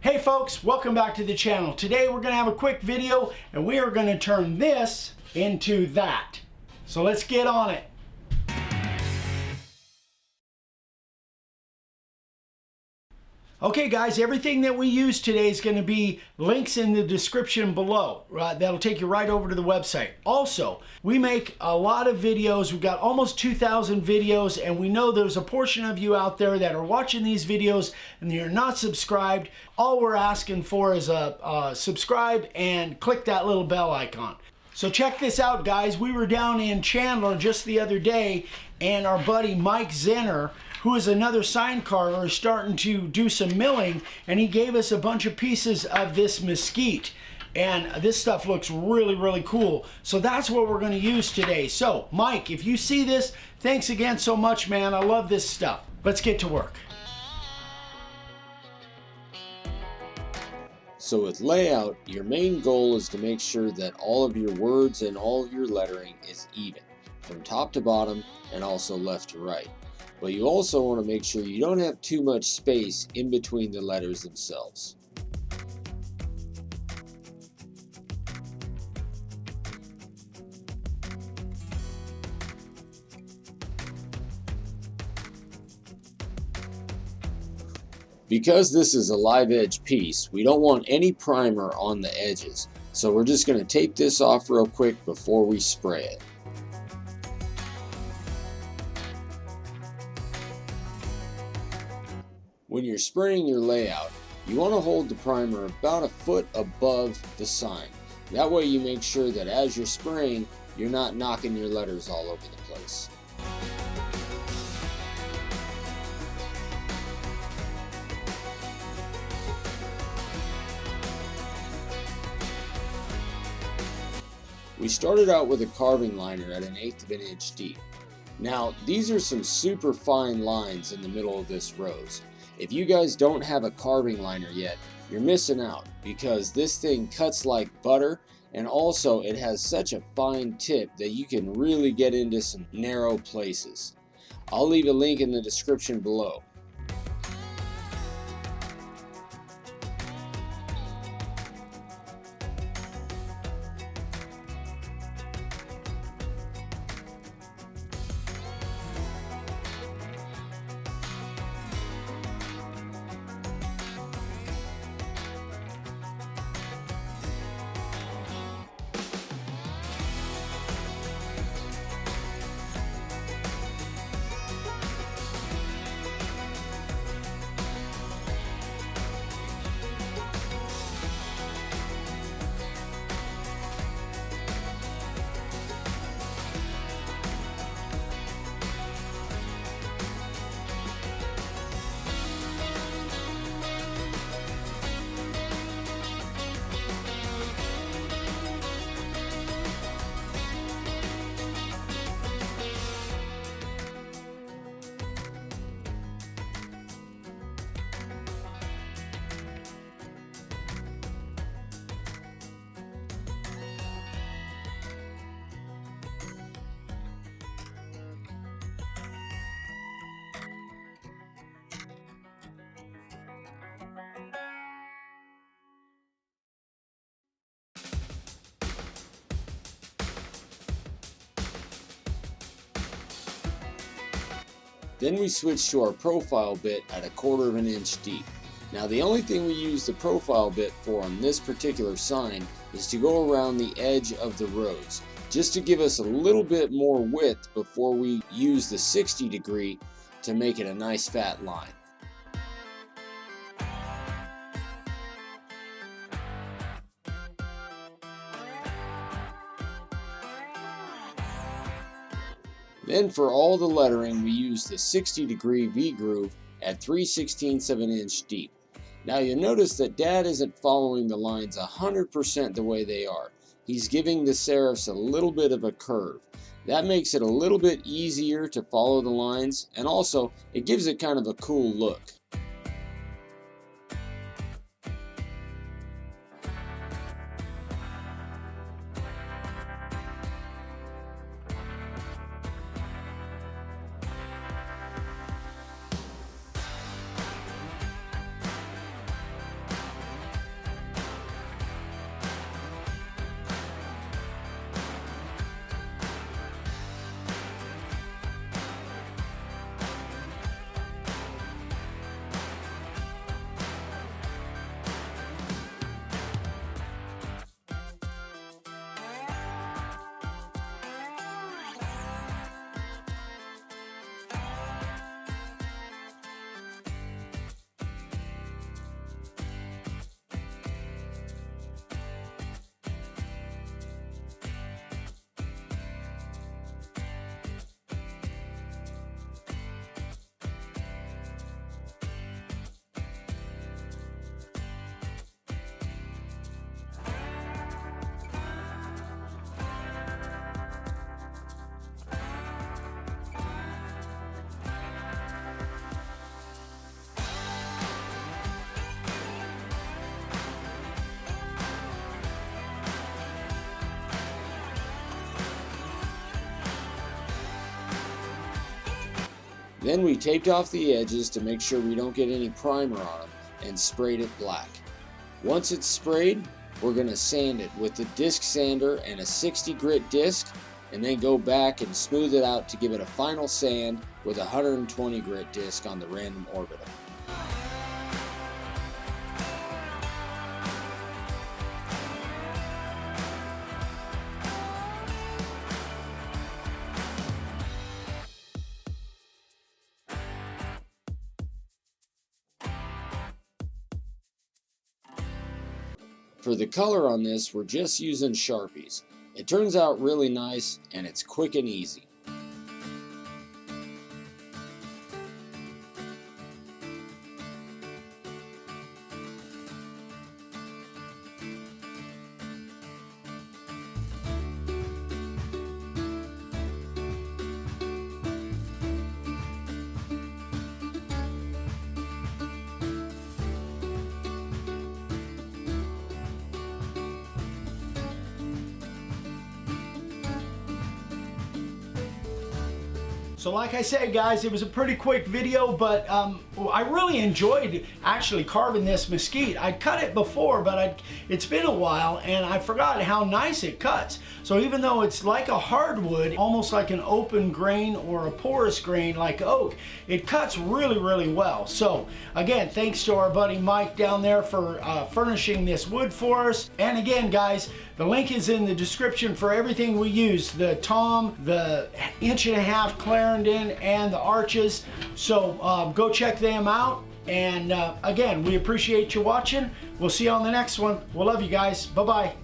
Hey folks, welcome back to the channel. Today we're going to have a quick video and we are going to turn this into that. So let's get on it. Okay guys, everything that we use today is going to be links in the description below. That'll take you right over to the website. Also, we make a lot of videos. We've got almost 2,000 videos, and we know there's a portion of you out there that are watching these videos and you're not subscribed. All we're asking for is a subscribe and click that little bell icon. So check this out guys, we were down in Chandler just the other day and our buddy Mike Zenner, who is another sign carver, is starting to do some milling, and he gave us a bunch of pieces of this mesquite. And this stuff looks really, really cool. So that's what we're gonna use today. So Mike, if you see this, thanks again so much, man. I love this stuff. Let's get to work. So with layout, your main goal is to make sure that all of your words and all of your lettering is even, from top to bottom and also left to right. But you also want to make sure you don't have too much space in between the letters themselves. Because this is a live edge piece, we don't want any primer on the edges, so we're just going to tape this off real quick before we spray it. When you're spraying your layout, you want to hold the primer about a foot above the sign. That way you make sure that as you're spraying, you're not knocking your letters all over the place. We started out with a carving liner at 1/8 of an inch deep. Now, these are some super fine lines in the middle of this rose. If you guys don't have a carving liner yet, you're missing out because this thing cuts like butter, and also it has such a fine tip that you can really get into some narrow places. I'll leave a link in the description below. Then we switch to our profile bit at 1/4 of an inch deep. Now the only thing we use the profile bit for on this particular sign is to go around the edge of the rose, just to give us a little bit more width before we use the 60 degree to make it a nice fat line. Then for all the lettering, we use the 60 degree V-groove at 3/16 of an inch deep. Now you'll notice that Dad isn't following the lines 100% the way they are. He's giving the serifs a little bit of a curve. That makes it a little bit easier to follow the lines, and also it gives it kind of a cool look. Then we taped off the edges to make sure we don't get any primer on them and sprayed it black. Once it's sprayed, we're going to sand it with the disc sander and a 60 grit disc, and then go back and smooth it out to give it a final sand with a 120 grit disc on the random orbital. For the color on this, we're just using Sharpies. It turns out really nice, and it's quick and easy. So like I said, guys, it was a pretty quick video, but I really enjoyed actually carving this mesquite. I'd cut it before, but it's been a while, and I forgot how nice it cuts. So even though it's like a hardwood, almost like an open grain or a porous grain like oak, it cuts really, really well. So again, thanks to our buddy Mike down there for furnishing this wood for us. And again, guys, the link is in the description for everything we use, the tom, the 1.5" Clarendon, and the arches. So go check them out. And again, we appreciate you watching. We'll see you on the next one. We'll love you guys. Bye-bye.